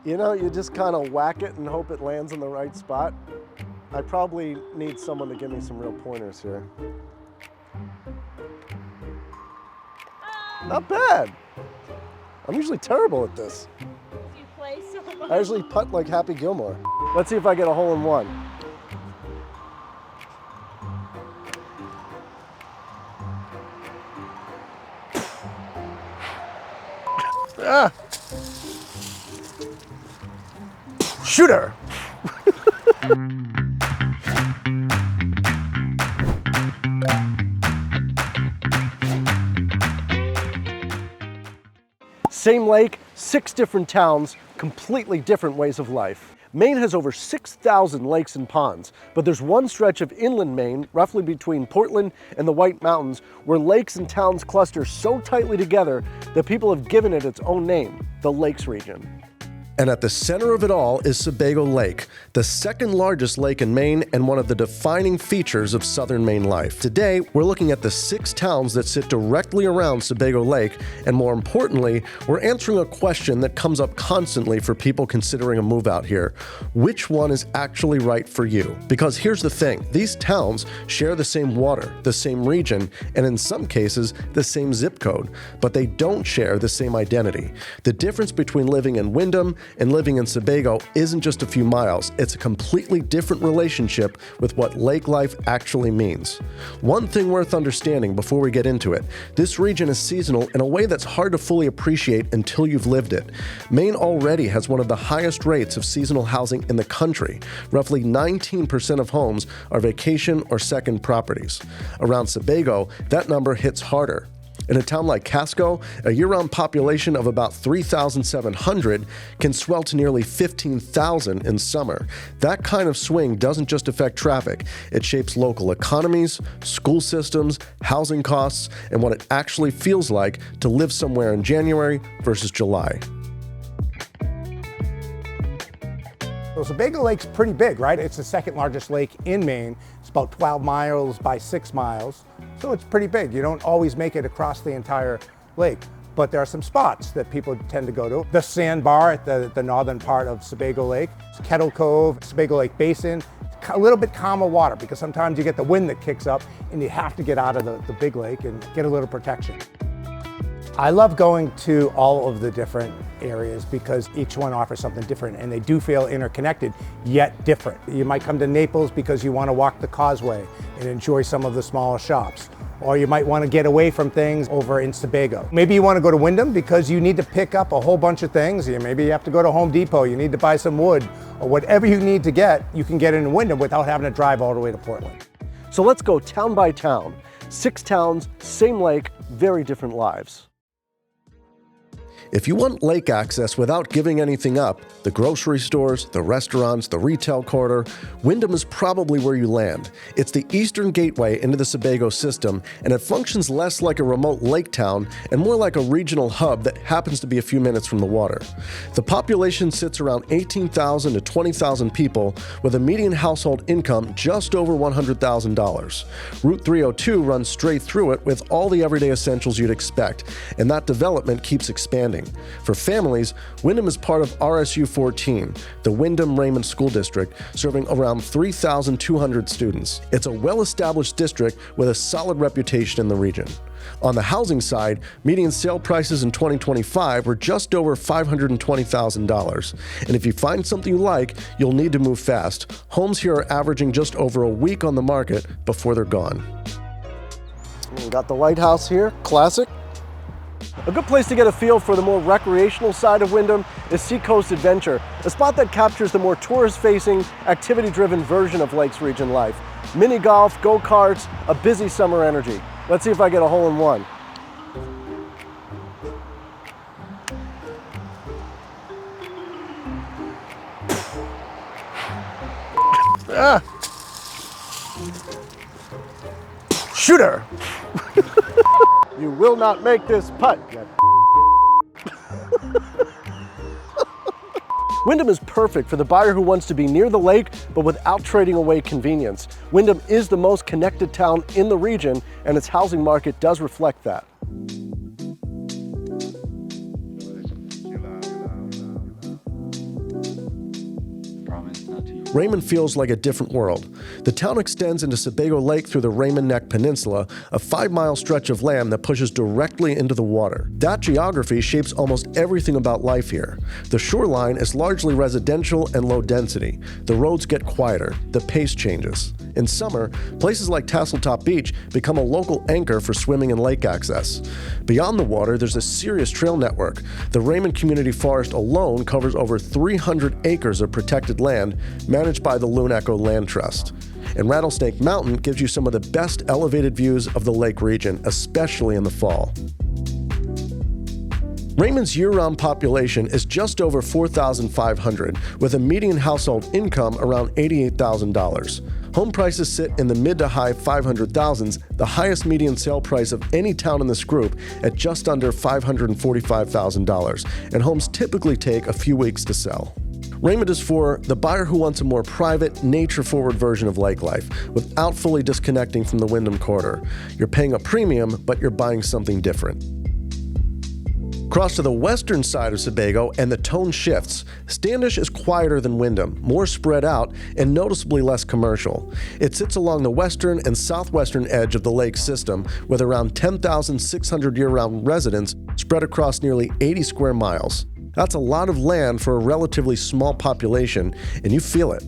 You know, you just kind of whack it and hope it lands in the right spot. I probably need someone to give me some real pointers here. Not bad. I'm usually terrible at this. You play so much. I usually putt like Happy Gilmore. Let's see if I get a hole in one. Ah. Shooter. Same lake, 6 different towns, completely different ways of life. Maine has over 6,000 lakes and ponds, but there's one stretch of inland Maine, roughly between Portland and the White Mountains, where lakes and towns cluster so tightly together that people have given it its own name, the Lakes region. And at the center of it all is Sebago Lake, the second largest lake in Maine and one of the defining features of southern Maine life. Today, we're looking at the 6 towns that sit directly around Sebago Lake, and more importantly, we're answering a question that comes up constantly for people considering a move out here. Which one is actually right for you? Because here's the thing, these towns share the same water, the same region, and in some cases, the same zip code, but they don't share the same identity. The difference between living in Windham and living in Sebago isn't just a few miles, it's a completely different relationship with what lake life actually means. One thing worth understanding before we get into it, this region is seasonal in a way that's hard to fully appreciate until you've lived it. Maine already has one of the highest rates of seasonal housing in the country. Roughly 19% of homes are vacation or second properties. Around Sebago, that number hits harder. In a town like Casco, a year-round population of about 3,700 can swell to nearly 15,000 in summer. That kind of swing doesn't just affect traffic, it shapes local economies, school systems, housing costs, and what it actually feels like to live somewhere in January versus July. So Sebago Lake's pretty big, right? It's the second largest lake in Maine. It's about 12 miles by 6 miles. So it's pretty big. You don't always make it across the entire lake, but there are some spots that people tend to go to. The Sandbar at the northern part of Sebago Lake, Kettle Cove, Sebago Lake Basin, a little bit calmer water because sometimes you get the wind that kicks up and you have to get out of the big lake and get a little protection. I love going to all of the different areas because each one offers something different and they do feel interconnected, yet different. You might come to Naples because you want to walk the Causeway and enjoy some of the smaller shops. Or you might want to get away from things over in Sebago. Maybe you want to go to Windham because you need to pick up a whole bunch of things. Maybe you have to go to Home Depot, you need to buy some wood, or whatever you need to get, you can get in Windham without having to drive all the way to Portland. So let's go town by town. 6 towns, same lake, very different lives. If you want lake access without giving anything up, the grocery stores, the restaurants, the retail corridor, Windham is probably where you land. It's the eastern gateway into the Sebago system, and it functions less like a remote lake town and more like a regional hub that happens to be a few minutes from the water. The population sits around 18,000 to 20,000 people with a median household income just over $100,000. Route 302 runs straight through it with all the everyday essentials you'd expect, and that development keeps expanding. For families, Windham is part of RSU 14, the Windham Raymond School District, serving around 3,200 students. It's a well-established district with a solid reputation in the region. On the housing side, median sale prices in 2025 were just over $520,000. And if you find something you like, you'll need to move fast. Homes here are averaging just over a week on the market before they're gone. We got the lighthouse here, classic. A good place to get a feel for the more recreational side of Windham is Seacoast Adventure, a spot that captures the more tourist-facing, activity-driven version of Lakes region life. Mini golf, go-karts, a busy summer energy. Let's see if I get a hole in one. Ah. Shooter! You will not make this putt. Windham is perfect for the buyer who wants to be near the lake, but without trading away convenience. Windham is the most connected town in the region, and its housing market does reflect that. Raymond feels like a different world. The town extends into Sebago Lake through the Raymond Neck Peninsula, a 5-mile stretch of land that pushes directly into the water. That geography shapes almost everything about life here. The shoreline is largely residential and low density. The roads get quieter. The pace changes. In summer, places like Tasseltop Beach become a local anchor for swimming and lake access. Beyond the water, there's a serious trail network. The Raymond Community Forest alone covers over 300 acres of protected land managed by the Loon Echo Land Trust. And Rattlesnake Mountain gives you some of the best elevated views of the lake region, especially in the fall. Raymond's year-round population is just over 4,500, with a median household income around $88,000. Home prices sit in the mid to high 500,000s, the highest median sale price of any town in this group at just under $545,000, and homes typically take a few weeks to sell. Raymond is for the buyer who wants a more private, nature-forward version of lake life without fully disconnecting from the Windham corridor. You're paying a premium, but you're buying something different. Cross to the western side of Sebago and the tone shifts. Standish is quieter than Windham, more spread out, and noticeably less commercial. It sits along the western and southwestern edge of the lake system with around 10,600 year-round residents spread across nearly 80 square miles. That's a lot of land for a relatively small population, and you feel it.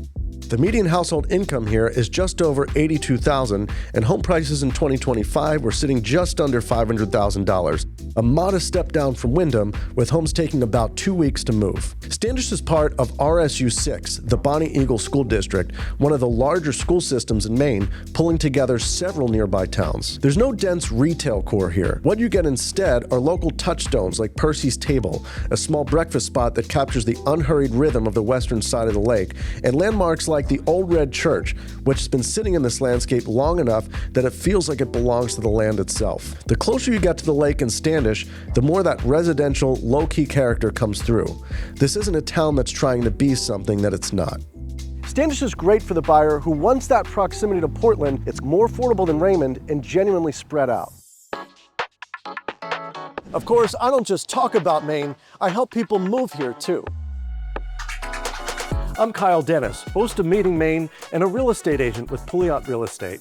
The median household income here is just over $82,000, and home prices in 2025 were sitting just under $500,000, a modest step down from Windham, with homes taking about 2 weeks to move. Standish is part of RSU 6, the Bonnie Eagle School District, one of the larger school systems in Maine, pulling together several nearby towns. There's no dense retail core here. What you get instead are local touchstones like Percy's Table, a small breakfast spot that captures the unhurried rhythm of the western side of the lake, and landmarks like the Old Red Church, which has been sitting in this landscape long enough that it feels like it belongs to the land itself. The closer you get to the lake in Standish, the more that residential, low-key character comes through. This isn't a town that's trying to be something that it's not. Standish is great for the buyer who wants that proximity to Portland. It's more affordable than Raymond and genuinely spread out. Of course, I don't just talk about Maine, I help people move here too. I'm Kyle Dennis, host of Meeting Maine and a real estate agent with Pouliot Real Estate.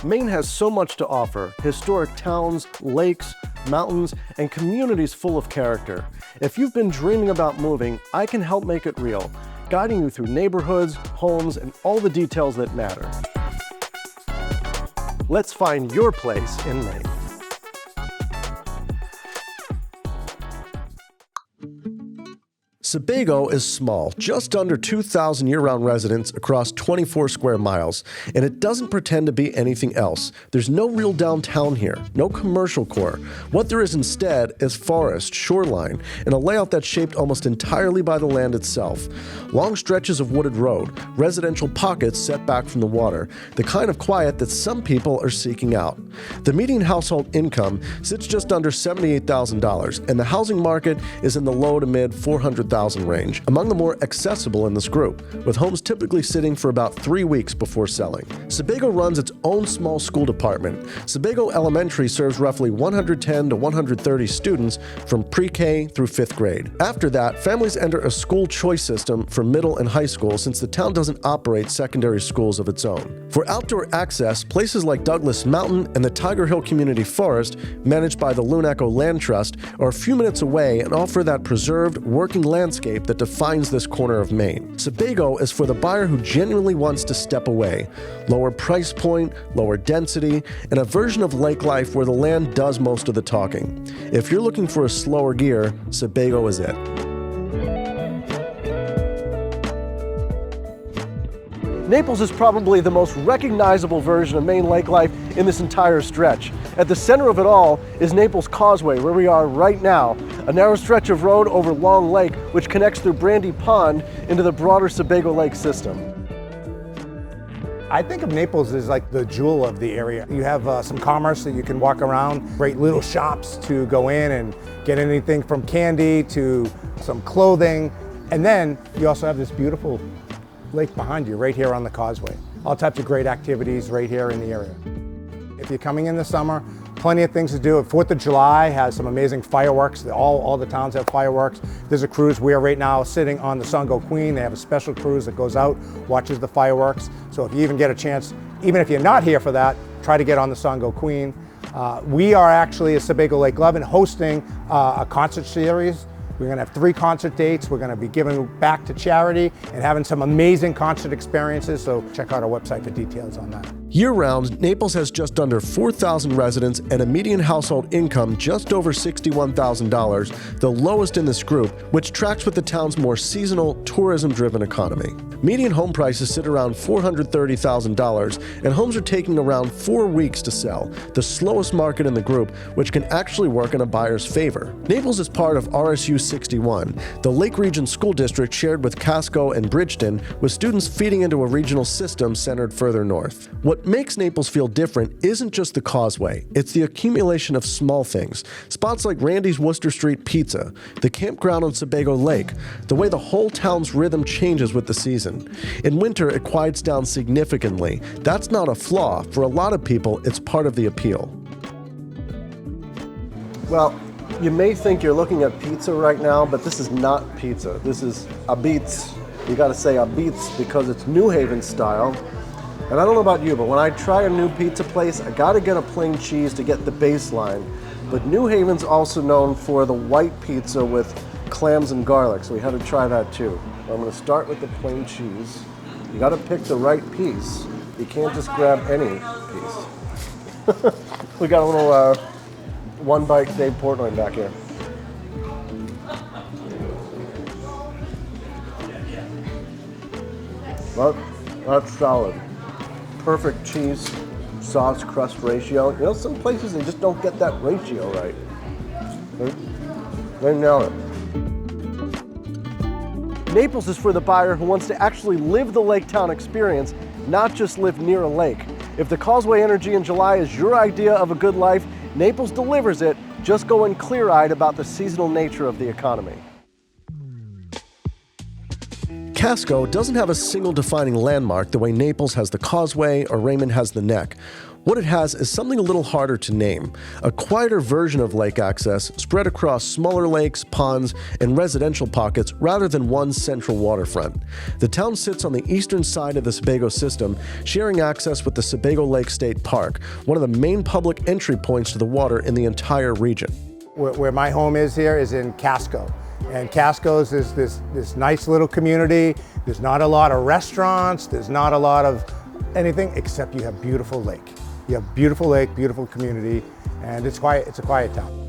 Maine has so much to offer: historic towns, lakes, mountains, and communities full of character. If you've been dreaming about moving, I can help make it real, guiding you through neighborhoods, homes, and all the details that matter. Let's find your place in Maine. Sebago is small, just under 2,000 year-round residents across 24 square miles, and it doesn't pretend to be anything else. There's no real downtown here, no commercial core. What there is instead is forest, shoreline, and a layout that's shaped almost entirely by the land itself. Long stretches of wooded road, residential pockets set back from the water, the kind of quiet that some people are seeking out. The median household income sits just under $78,000, and the housing market is in the low to mid $400,000 range, among the more accessible in this group, with homes typically sitting for about 3 weeks before selling. Sebago runs its own small school department. Sebago Elementary serves roughly 110 to 130 students from pre-K through 5th grade. After that, families enter a school choice system for middle and high school, since the town doesn't operate secondary schools of its own. For outdoor access, places like Douglas Mountain and the Tiger Hill Community Forest, managed by the Loon Echo Land Trust, are a few minutes away and offer that preserved, working landscape that defines this corner of Maine. Sebago is for the buyer who genuinely wants to step away. Lower price point, lower density, and a version of lake life where the land does most of the talking. If you're looking for a slower gear, Sebago is it. Naples is probably the most recognizable version of Maine lake life in this entire stretch. At the center of it all is Naples Causeway, where we are right now, a narrow stretch of road over Long Lake, which connects through Brandy Pond into the broader Sebago Lake system. I think of Naples as like the jewel of the area. You have some commerce that you can walk around, great little shops to go in and get anything from candy to some clothing. And then you also have this beautiful lake behind you right here on the Causeway. All types of great activities right here in the area. If you're coming in the summer, plenty of things to do. 4th of July has some amazing fireworks. All the towns have fireworks. There's a cruise. We are right now sitting on the Seacoast Queen. They have a special cruise that goes out, watches the fireworks. So if you even get a chance, even if you're not here for that, try to get on the Seacoast Queen. We are actually, as Sebago Lake Lovin', hosting a concert series. We're going to have 3 concert dates. We're going to be giving back to charity and having some amazing concert experiences. So check out our website for details on that. Year-round, Naples has just under 4,000 residents and a median household income just over $61,000, the lowest in this group, which tracks with the town's more seasonal, tourism-driven economy. Median home prices sit around $430,000, and homes are taking around 4 weeks to sell, the slowest market in the group, which can actually work in a buyer's favor. Naples is part of RSU 61, the Lake Region School District shared with Casco and Bridgeton, with students feeding into a regional system centered further north. What makes Naples feel different isn't just the Causeway, it's the accumulation of small things. Spots like Randy's Worcester Street Pizza, the campground on Sebago Lake, the way the whole town's rhythm changes with the season. In winter, it quiets down significantly. That's not a flaw. For a lot of people, it's part of the appeal. Well, you may think you're looking at pizza right now, but this is not pizza. This is abits. You gotta say abits because it's New Haven style. And I don't know about you, but when I try a new pizza place, I gotta get a plain cheese to get the baseline. But New Haven's also known for the white pizza with clams and garlic, so we had to try that too. I'm gonna start with the plain cheese. You gotta pick the right piece. You can't just grab any piece. We got a little one bite Dave Portnoy back here. That's solid. Perfect cheese, sauce, crust ratio. You know, some places they just don't get that ratio right. They nail it. Naples is for the buyer who wants to actually live the lake town experience, not just live near a lake. If the Causeway energy in July is your idea of a good life, Naples delivers it. Just go in clear-eyed about the seasonal nature of the economy. Casco doesn't have a single defining landmark the way Naples has the Causeway or Raymond has the Neck. What it has is something a little harder to name, a quieter version of lake access spread across smaller lakes, ponds, and residential pockets rather than one central waterfront. The town sits on the eastern side of the Sebago system, sharing access with the Sebago Lake State Park, one of the main public entry points to the water in the entire region. Where my home is here is in Casco. And Casco's is this nice little community. There's not a lot of restaurants. There's not a lot of anything except you have beautiful lake. You have beautiful lake, beautiful community, and it's quiet. It's a quiet town.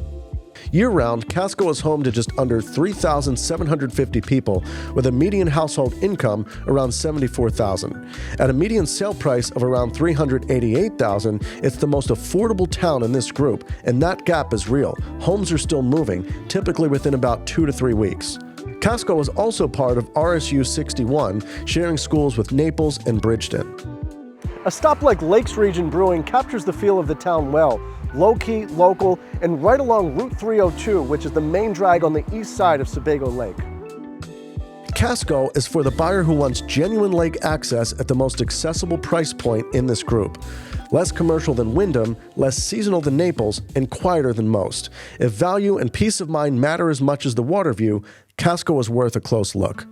Year-round, Casco is home to just under 3,750 people with a median household income around $74,000. At a median sale price of around $388,000, it's the most affordable town in this group, and that gap is real. Homes are still moving, typically within about 2 to 3 weeks. Casco is also part of RSU 61, sharing schools with Naples and Bridgeton. A stop like Lakes Region Brewing captures the feel of the town well. Low-key, local, and right along Route 302, which is the main drag on the east side of Sebago Lake. Casco is for the buyer who wants genuine lake access at the most accessible price point in this group. Less commercial than Windham, less seasonal than Naples, and quieter than most. If value and peace of mind matter as much as the water view, Casco is worth a close look.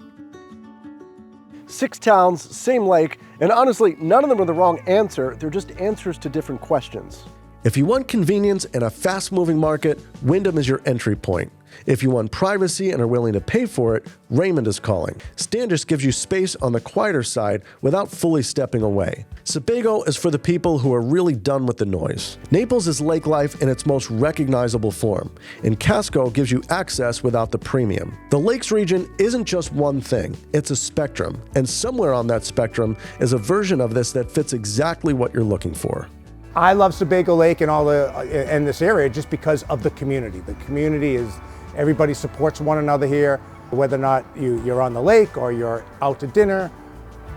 6 towns, same lake, and honestly, none of them are the wrong answer. They're just answers to different questions. If you want convenience and a fast-moving market, Windham is your entry point. If you want privacy and are willing to pay for it, Raymond is calling. Standish gives you space on the quieter side without fully stepping away. Sebago is for the people who are really done with the noise. Naples is lake life in its most recognizable form, and Casco gives you access without the premium. The Lakes region isn't just one thing, it's a spectrum, and somewhere on that spectrum is a version of this that fits exactly what you're looking for. I love Sebago Lake and in this area just because of the community. The community is, everybody supports one another here. Whether or not you're on the lake or you're out to dinner,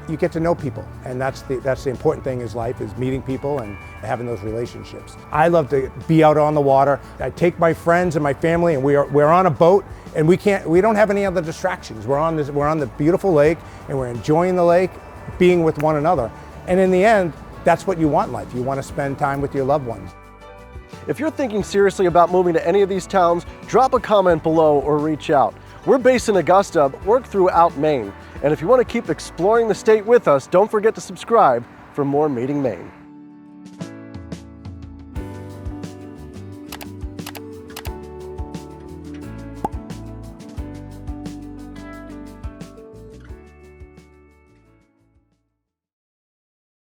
you get to know people. And that's the important thing in life, is meeting people and having those relationships. I love to be out on the water. I take my friends and my family, and we're on a boat, and we don't have any other distractions. We're on the beautiful lake, and we're enjoying the lake, being with one another. And in the end, that's what you want in life. You want to spend time with your loved ones. If you're thinking seriously about moving to any of these towns, drop a comment below or reach out. We're based in Augusta, but work throughout Maine. And if you want to keep exploring the state with us, don't forget to subscribe for more Meeting Maine.